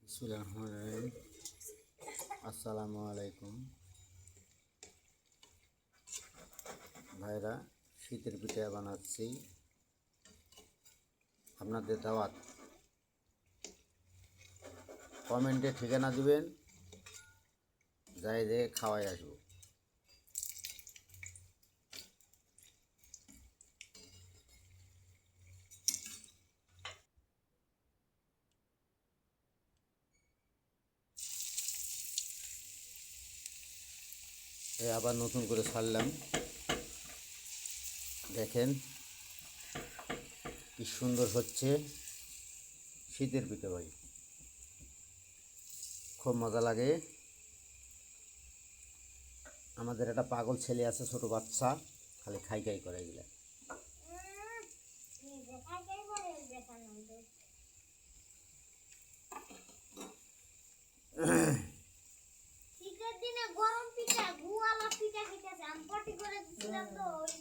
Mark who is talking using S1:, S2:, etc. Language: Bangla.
S1: বিসমিল্লাহির আসসালামু আলাইকুম ভাইরা, শীতের পিঠা বানাচ্ছি আপনাদের দাওয়াত। কমেন্টে ঠিকানা দিবেন, যাই যে খাওয়াই আসবো। আবার নতুন করে ছাড়লাম, দেখেন কি সুন্দর হচ্ছে শীতের পিঠা ভাই, খুব মজা লাগে। আমাদের একটা পাগল ছেলে আছে, ছোট বাচ্চা, খালি খাই খাই করে এগুলা।
S2: শীতের দিনে গরম পিঠা, গুয়ালা পিঠা খেতেছে। আমি পটি করে দিছিলাম তো ওই